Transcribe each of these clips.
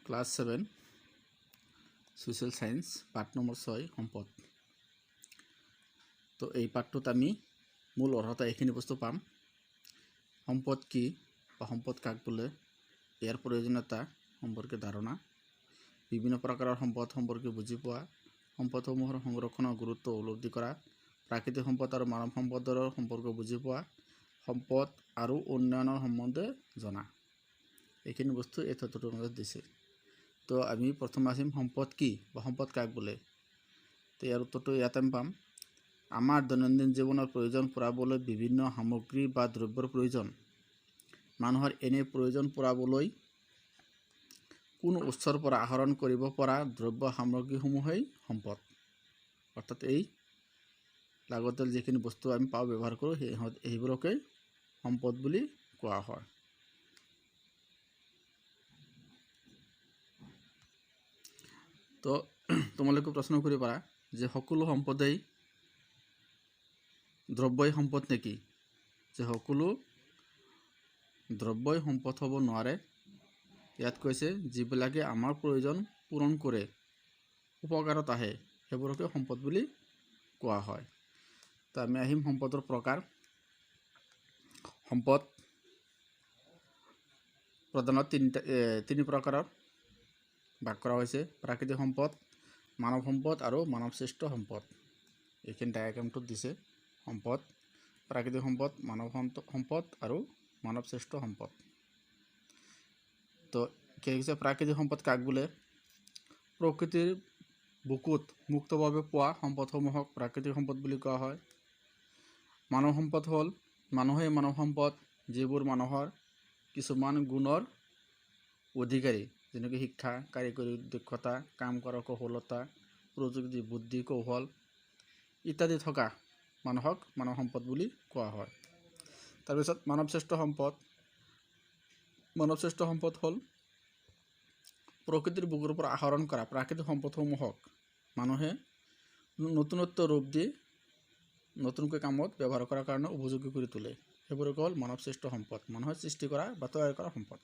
Class 7 social science পাঠ number 6 সম্পদ। তো এই পাঠটোত আমি মূল অৰ্হতা এইখিনি বস্তু পাম। সম্পদ কি বা সম্পদ কাক বোলে, ইয়াৰ প্ৰয়োজনীয়তা সম্পৰ্কে ধাৰণা, বিভিন্ন প্ৰকাৰৰ সম্পদ সম্পৰ্কে বুজি পোৱা, সম্পদসমূহৰ সংৰক্ষণৰ গুৰুত্ব উপলব্ধি কৰা, প্ৰাকৃতিক সম্পদ আৰু মানৱ সম্পদৰ সম্পৰ্ক বুজি পোৱা, সম্পদ আৰু উন্নয়নৰ সম্বন্ধে জনা। এইখিনি বস্তু এই তথ্যটোৰ মাজত দিছে। তো আমি প্ৰথমে আহিম সম্পদ কি বা সম্পদ কাক বোলে। তো ইয়াৰ উত্তৰটো ইয়াতে পাম। আমাৰ দৈনন্দিন জীৱনৰ প্ৰয়োজন পূৰাবলৈ বিভিন্ন সামগ্ৰী বা দ্ৰব্যৰ প্ৰয়োজন। মানুহৰ এনে প্ৰয়োজন পূৰাবলৈ কোনো উৎসৰ পৰা আহৰণ কৰিব পৰা দ্ৰব্য সামগ্ৰীসমূহেই সম্পদ। অৰ্থাৎ এই লাগতিয়াল যিখিনি বস্তু আমি পাওঁ ব্যৱহাৰ কৰোঁ সেইবোৰকেই সম্পদ বুলি কোৱা হয়। তো তোমালোকে প্ৰশ্ন কৰিব পাৰা যে সকলো সম্পদেই দ্ৰব্যই সম্পদ নেকি? যে সকলো দ্ৰব্যই সম্পদ হ'ব নোৱাৰে। ইয়াত কৈছে যিবিলাকে আমাৰ প্ৰয়োজন পূৰণ কৰে, উপকাৰত আহে, সেইবোৰকে সম্পদ বুলি কোৱা হয়। তো আমি আহিম সম্পদৰ প্ৰকাৰ। সম্পদ প্ৰধানত তিনি প্ৰকাৰৰ ভাগ কৰা হৈছে: প্ৰাকৃতিক সম্পদ, মানৱ সম্পদ আৰু মানৱসৃষ্ট সম্পদ। এইখিনি ডায়াগ্ৰামটোত দিছে। সম্পদ, প্ৰাকৃতিক সম্পদ, মানৱ সম্পদ আৰু মানৱসৃষ্ট সম্পদ। তো কি হৈছে প্ৰাকৃতিক সম্পদ কাক বোলে? প্ৰকৃতিৰ বুকুত মুক্তভাৱে পোৱা সম্পদসমূহক প্ৰাকৃতিক সম্পদ বুলি কোৱা হয়। মানৱ সম্পদ হ'ল মানুহেই মানৱ সম্পদ, যিবোৰ মানুহৰ কিছুমান গুণৰ অধিকাৰী, যেনেকৈ শিক্ষা, কাৰিকৰী দক্ষতা, কাম কৰাৰ কৌশলতা, প্ৰযুক্তি, বুদ্ধি, কৌশল ইত্যাদি থকা মানুহক মানৱ সম্পদ বুলি কোৱা হয়। তাৰপিছত মানৱসৃষ্ট সম্পদ। মানৱসৃষ্ট সম্পদ হ'ল প্ৰকৃতিৰ বুকুৰ পৰা আহৰণ কৰা প্ৰাকৃতিক সম্পদসমূহক মানুহে নতুনত্ব ৰূপ দি নতুনকৈ কামত ব্যৱহাৰ কৰাৰ কাৰণে উপযোগী কৰি তোলে। সেইবোৰক হ'ল মানৱসৃষ্ট সম্পদ, মানুহে সৃষ্টি কৰা বা তৈয়াৰ কৰা সম্পদ।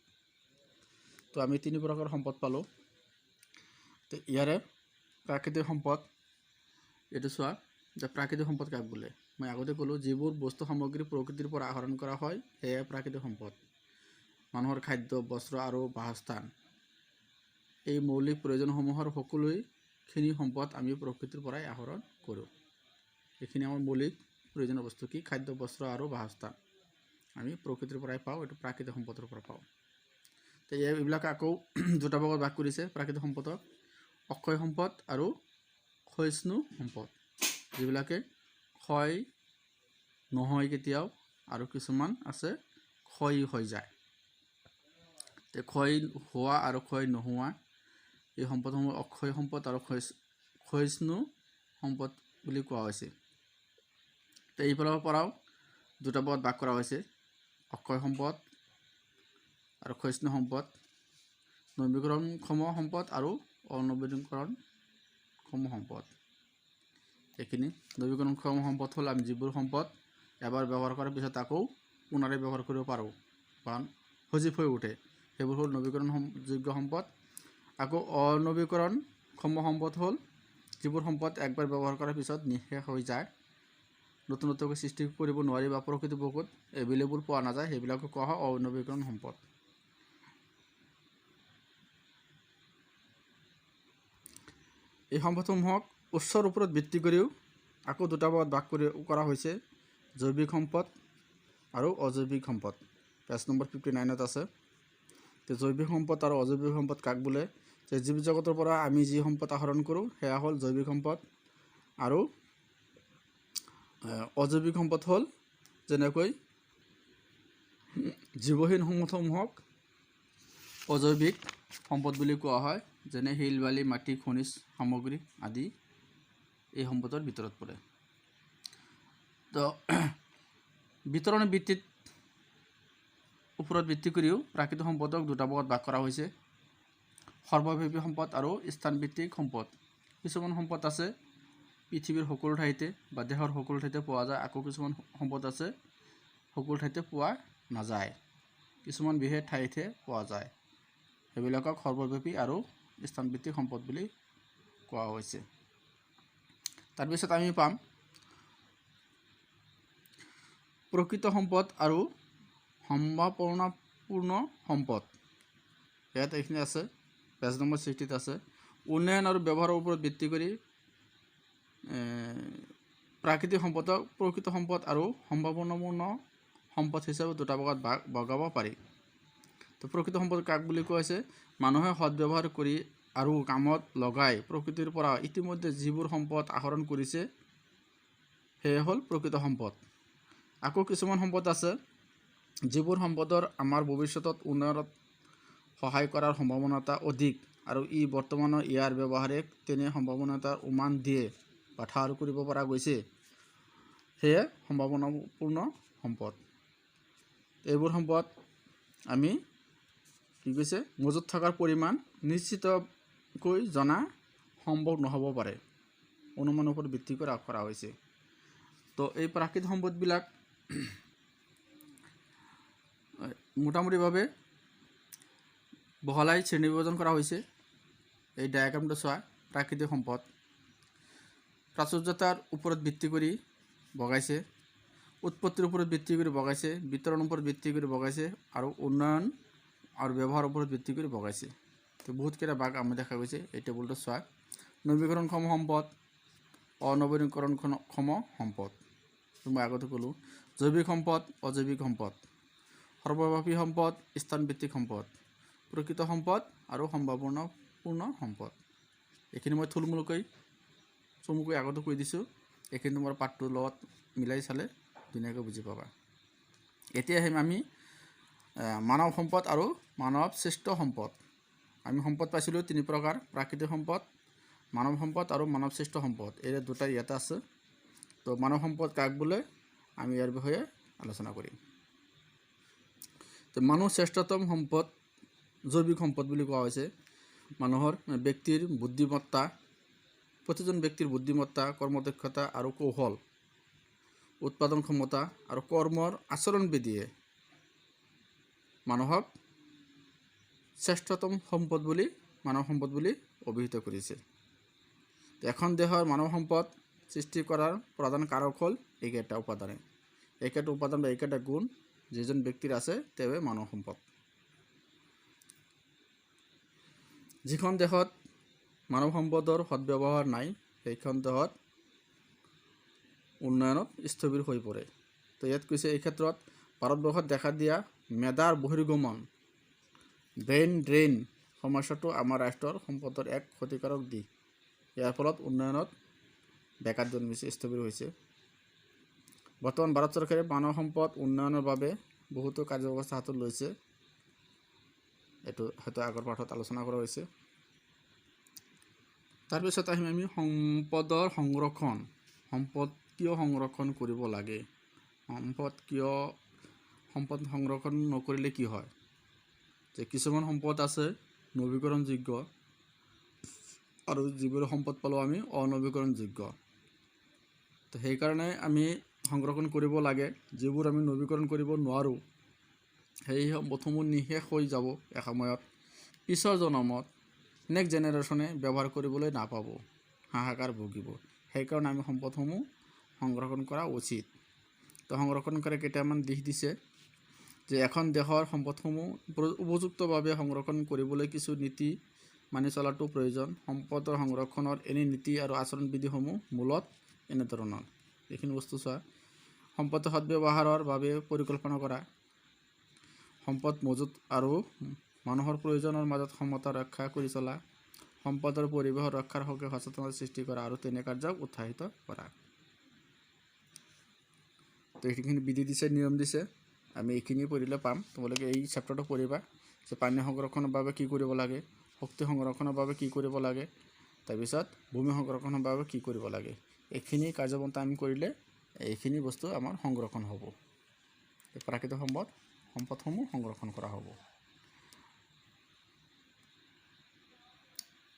তো আমি তিনি প্ৰকাৰৰ সম্পদ পালোঁ। তো ইয়াৰে প্ৰাকৃতিক সম্পদ, এইটো চোৱা যে প্ৰাকৃতিক সম্পদ কাক বোলে। মই আগতে ক'লোঁ যিবোৰ বস্তু সামগ্ৰী প্ৰকৃতিৰ পৰা আহৰণ কৰা হয় সেয়াই প্ৰাকৃতিক সম্পদ। মানুহৰ খাদ্য, বস্ত্ৰ আৰু বাসস্থান, এই মৌলিক প্ৰয়োজনসমূহৰ সকলোখিনি সম্পদ আমি প্ৰকৃতিৰ পৰাই আহৰণ কৰোঁ। এইখিনি আমাৰ মৌলিক প্ৰয়োজনীয় বস্তু কি? খাদ্য, বস্ত্ৰ আৰু বাসস্থান আমি প্ৰকৃতিৰ পৰাই পাওঁ, এইটো প্ৰাকৃতিক সম্পদৰ পৰা পাওঁ। তো এইবিলাক আকৌ দুটা ভাগত ভাগ কৰিছে প্ৰাকৃতিক সম্পদক: অক্ষয় সম্পদ আৰু ক্ষয়িষ্ণু সম্পদ, যিবিলাকে ক্ষয় নহয় কেতিয়াও, আৰু কিছুমান আছে ক্ষয় হৈ যায়। তো ক্ষয় হোৱা আৰু ক্ষয় নোহোৱা এই সম্পদসমূহ অক্ষয় সম্পদ আৰু ক্ষয়িষ্ণু সম্পদ বুলি কোৱা হৈছে। তো এইফালৰ পৰাও দুটা ভাগত ভাগ কৰা হৈছে: অক্ষয় সম্পদ আৰু ক্ষয়িষ্ণু সম্পদ, নৱীকৰণক্ষম সম্পদ আৰু অনৱীকৰণক্ষম সম্পদ। এইখিনি নৱীকৰণক্ষম সম্পদ হ'ল আমি যিবোৰ সম্পদ এবাৰ ব্যৱহাৰ কৰাৰ পিছত আকৌ পুনৰাই ব্যৱহাৰ কৰিব পাৰোঁ বা সজীৱ হৈ উঠে, সেইবোৰ হ'ল নৱীকৰণযোগ্য সম্পদ। আকৌ অনৱীকৰণক্ষম সম্পদ হ'ল যিবোৰ সম্পদ একবাৰ ব্যৱহাৰ কৰাৰ পিছত নিঃশেষ হৈ যায়, নতুনত্বকৈ সৃষ্টি কৰিব নোৱাৰি বা প্ৰকৃতিৰ বুকুত এভেইলেবল পোৱা নাযায়, সেইবিলাকক কোৱা হয় অনৱীকৰণ সম্পদ। এই সম্পদসমূহক উৎসৰ ওপৰত ভিত্তি কৰিও আকৌ দুটা ভাগত ভাগ কৰা হৈছে: জৈৱিক সম্পদ আৰু অজৈৱিক সম্পদ। পেজ নম্বৰ 59ত আছে। তো জৈৱিক সম্পদ আৰু অজৈৱিক সম্পদ কাক বোলে? যে জীৱ জগতৰ পৰা আমি যি সম্পদ আহৰণ কৰোঁ সেয়া হ'ল জৈৱিক সম্পদ, আৰু অজৈৱিক সম্পদ হ'ল যেনেকৈ জীৱহীন সম্পদসমূহক অজৈৱিক সম্পদ বুলি কোৱা হয়, যেনে শিল, বালি, মাটি, খনিজ সামগ্ৰী আদি এই সম্পদৰ ভিতৰত পৰে। তো বিতৰণ ভিত্তিত ওপৰত ভিত্তি কৰিও প্ৰাকৃতিক সম্পদক দুটা ভাগত ভাগ কৰা হৈছে: সৰ্বব্যাপী সম্পদ আৰু স্থানভিত্তিক সম্পদ। কিছুমান সম্পদ আছে পৃথিৱীৰ সকলো ঠাইতে বা দেশৰ সকলো ঠাইতে পোৱা যায়, আকৌ কিছুমান সম্পদ আছে সকলো ঠাইতে পোৱা নাযায়, কিছুমান বিশেষ ঠাইতহে পোৱা যায়। সেইবিলাকক সৰ্বব্যাপী আৰু স্থানভিত্তিক সম্পদ বুলি কোৱা হৈছে। তাৰপিছত আমি পাম প্ৰকৃত সম্পদ আৰু সম্ভাৱনাপূৰ্ণ সম্পদ। ইয়াত এইখিনি আছে, পেজ নম্বৰ 60 আছে। উন্নয়ন আৰু ব্যৱহাৰৰ ওপৰত ভিত্তি কৰি প্ৰাকৃতিক সম্পদক প্ৰকৃত সম্পদ আৰু সম্ভাৱনাপূৰ্ণ সম্পদ হিচাপে দুটা ভাগত ভগাব পাৰি। তো প্ৰকৃত সম্পদ কাক বুলি কোৱা হৈছে? মানুহে সদব্যৱহাৰ কৰি আৰু কামত লগাই প্ৰকৃতিৰ পৰা ইতিমধ্যে যিবোৰ সম্পদ আহৰণ কৰিছে সেয়ে হ'ল প্ৰকৃত সম্পদ। আকৌ কিছুমান সম্পদ আছে যিবোৰ সম্পদৰ আমাৰ ভৱিষ্যতত উন্নয়নত সহায় কৰাৰ সম্ভাৱনা অধিক আৰু বৰ্তমানৰ ইয়াৰ ব্যৱহাৰে তেনে সম্ভাৱনাৰ উমান দিয়ে বা ঠাৰ কৰিব পৰা গৈছে, সেয়ে সম্ভাৱনাপূৰ্ণ সম্পদ। এইবোৰ সম্পদ আমি কি কৈছে মজুত থকাৰ পৰিমাণ নিশ্চিতকৈ জনা সম্ভৱ নহ'ব পাৰে, অনুমানৰ ওপৰত ভিত্তি কৰি কৰা হৈছে। তো এই প্ৰাকৃতিক সম্পদবিলাক মোটামুটিভাৱে বহলাই শ্ৰেণীবিভাজন কৰা হৈছে। এই ডায়াগ্ৰামটো চোৱা। প্ৰাকৃতিক সম্পদ প্ৰাচুৰ্যতাৰ ওপৰত ভিত্তি কৰি বগাইছে, উৎপত্তিৰ ওপৰত ভিত্তি কৰি বগাইছে, বিতৰণৰ ওপৰত ভিত্তি কৰি বগাইছে আৰু উন্নয়ন আৰু ব্যৱহাৰৰ ওপৰত ভিত্তি কৰি বগাইছে। তো বহুতকেইটা ভাগ আমি দেখা গৈছে। এই টেবুলটো চোৱা। নৱীকৰণক্ষম সম্পদ, অনৱীকৰণক্ষম সম্পদ, মই আগতে ক'লোঁ। জৈৱিক সম্পদ, অজৈৱিক সম্পদ, সৰ্বব্যাপী সম্পদ, স্থানভিত্তিক সম্পদ, প্ৰকৃত সম্পদ আৰু সম্ভাৱনাপূৰ্ণ সম্পদ। এইখিনি মই থুলমূলকৈ চমুকৈ আগতে কৈ দিছোঁ। এইখিনি তোমাৰ পাঠটোৰ লগত মিলাই চালে ধুনীয়াকৈ বুজি পাবা। এতিয়া আহিম আমি মানৱ সম্পদ আৰু মানৱ শ্ৰেষ্ঠ সম্পদ। আমি সম্পদ পাইছিলোঁ 3 প্ৰকাৰ: প্ৰাকৃতিক সম্পদ, মানৱ সম্পদ আৰু মানৱ শ্ৰেষ্ঠ সম্পদ। এই দুটা ইয়াতে আছে। তো মানৱ সম্পদ কাক বোলে আমি ইয়াৰ বিষয়ে আলোচনা কৰিম। তো মানুহ শ্ৰেষ্ঠতম সম্পদ জৈৱিক সম্পদ বুলি কোৱা হৈছে। মানুহৰ ব্যক্তিৰ বুদ্ধিমত্তা, প্ৰতিজন ব্যক্তিৰ বুদ্ধিমত্তা, কৰ্মদক্ষতা আৰু কৌশল, উৎপাদন ক্ষমতা আৰু কৰ্মৰ আচৰণবিধিয়ে মানুহক শ্ৰেষ্ঠতম সম্পদ বুলি মানৱ সম্পদ বুলি অভিহিত কৰিছে। এখন দেশৰ মানৱ সম্পদ সৃষ্টি কৰাৰ প্ৰধান কাৰক হ'ল এইকেইটা উপাদানে। এইকেইটা উপাদান বা এইকেইটা গুণ যিজন ব্যক্তিৰ আছে তেওঁৱে মানৱ সম্পদ। যিখন দেশত মানৱ সম্পদৰ সদব্যৱহাৰ নাই সেইখন দেশত উন্নয়নত স্থবিৰ হৈ পৰে। তো ইয়াত কৈছে এই ক্ষেত্ৰত ভাৰতবৰ্ষত দেখা দিয়া মেধাৰ বহিৰ্গমন ব্ৰেইন ড্ৰেইন সমস্যাটো আমাৰ ৰাষ্ট্ৰৰ সম্পদৰ এক ক্ষতিকাৰক দিশ। ইয়াৰ ফলত উন্নয়নত ব্যাঘাত জন্মিছে, স্থবিৰ হৈছে। বৰ্তমান ভাৰত চৰকাৰে মানৱ সম্পদ উন্নয়নৰ বাবে বহুতো কাৰ্যব্যৱস্থা হাতত লৈছে। এইটো হয়তো আগৰ পাঠত আলোচনা কৰা হৈছে। তাৰপিছত আহিম আমি সম্পদৰ সংৰক্ষণ। সম্পদ কিয় সংৰক্ষণ কৰিব লাগে? সম্পদ সংৰক্ষণ নকৰিলে কি হয়? যে কিছুমান সম্পদ আছে নৱীকৰণযোগ্য আৰু যিবোৰ সম্পদ পালোঁ আমি অনৱীকৰণযোগ্য। তো সেইকাৰণে আমি সংৰক্ষণ কৰিব লাগে। যিবোৰ আমি নৱীকৰণ কৰিব নোৱাৰোঁ সেই সম্পদসমূহ নিঃশেষ হৈ যাব এসময়ত। পিছৰ জনমত নেক্সট জেনেৰেশ্যনে ব্যৱহাৰ কৰিবলৈ নাপাব, হাহাকাৰ ভুগিব। সেইকাৰণে আমি সম্পদসমূহ সংৰক্ষণ কৰা উচিত। তো সংৰক্ষণ কৰা কেইটামান দিশ দিছে যে এখন দেশৰ সম্পদসমূহ উপযুক্তভাৱে সংৰক্ষণ কৰিবলৈ কিছু নীতি মানি চলাটো প্ৰয়োজন। সম্পদৰ সংৰক্ষণৰ এনে নীতি আৰু আচৰণবিধিসমূহ মূলত এনেধৰণৰ। এইখিনি বস্তু চোৱা। সম্পদৰ সদব্যৱহাৰৰ বাবে পৰিকল্পনা কৰা, সম্পদ মজুত আৰু মানুহৰ প্ৰয়োজনৰ মাজত সমতা ৰক্ষা কৰি চলা, সম্পদৰ পৰিৱেশ ৰক্ষাৰ হকে সচেতনতা সৃষ্টি কৰা আৰু তেনে কাৰ্যক উৎসাহিত কৰা। তো এইখিনি বিধি দিছে, নিয়ম দিছে। আমি এইখিনি পঢ়িলে পাম। তোমালোকে এই চেপ্টাৰটো পঢ়িবা যে পানী সংৰক্ষণৰ বাবে কি কৰিব লাগে, শক্তি সংৰক্ষণৰ বাবে কি কৰিব লাগে, তাৰপিছত ভূমি সংৰক্ষণৰ বাবে কি কৰিব লাগে। এইখিনি কাৰ্যপন্থা আমি কৰিলে এইখিনি বস্তু আমাৰ সংৰক্ষণ হ'ব। প্ৰাকৃতিক সম্পদসমূহ সংৰক্ষণ কৰা হ'ব।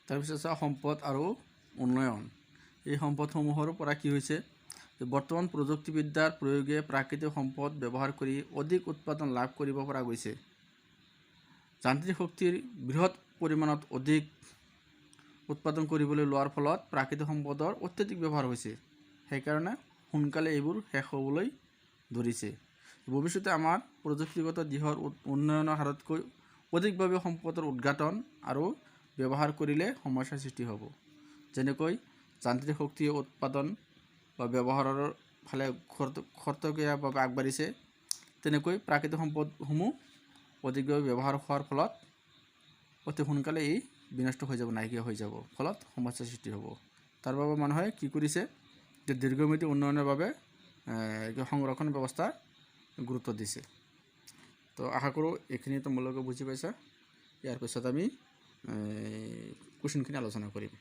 তাৰপিছত সম্পদ আৰু উন্নয়ন। এই সম্পদসমূহৰ পৰা কি হৈছে যে বৰ্তমান প্ৰযুক্তিবিদ্যাৰ প্ৰয়োগে প্ৰাকৃতিক সম্পদ ব্যৱহাৰ কৰি অধিক উৎপাদন লাভ কৰিব পৰা গৈছে। যান্ত্ৰিক শক্তিৰ বৃহৎ পৰিমাণত অধিক উৎপাদন কৰিবলৈ লোৱাৰ ফলত প্ৰাকৃতিক সম্পদৰ অত্যাধিক ব্যৱহাৰ হৈছে, সেইকাৰণে সোনকালে এইবোৰ শেষ হ'বলৈ ধৰিছে। ভৱিষ্যতে আমাৰ প্ৰযুক্তিগত দিশৰ উন্নয়নৰ হাৰতকৈ অধিকভাৱে সম্পদৰ উদ্ঘাটন আৰু ব্যৱহাৰ কৰিলে সমস্যাৰ সৃষ্টি হ'ব। যেনেকৈ যান্ত্ৰিক শক্তি উৎপাদন বা ব্যৱহাৰৰ ফালে খৰতকীয়াভাৱে আগবাঢ়িছে, তেনেকৈ প্ৰাকৃতিক সম্পদসমূহ অধিকভাৱে ব্যৱহাৰ হোৱাৰ ফলত অতি সোনকালে ই বিনষ্ট হৈ যাব, নাইকিয়া হৈ যাব, ফলত সমস্যাৰ সৃষ্টি হ'ব। তাৰ বাবে মানুহে কি কৰিছে যে দীৰ্ঘম্যাদী উন্নয়নৰ বাবে সংৰক্ষণ ব্যৱস্থা গুৰুত্ব দিছে। তো আশা কৰোঁ এইখিনি তোমালোকে বুজি পাইছা। ইয়াৰ পিছত আমি কুৱেশ্যনখিনি আলোচনা কৰিম।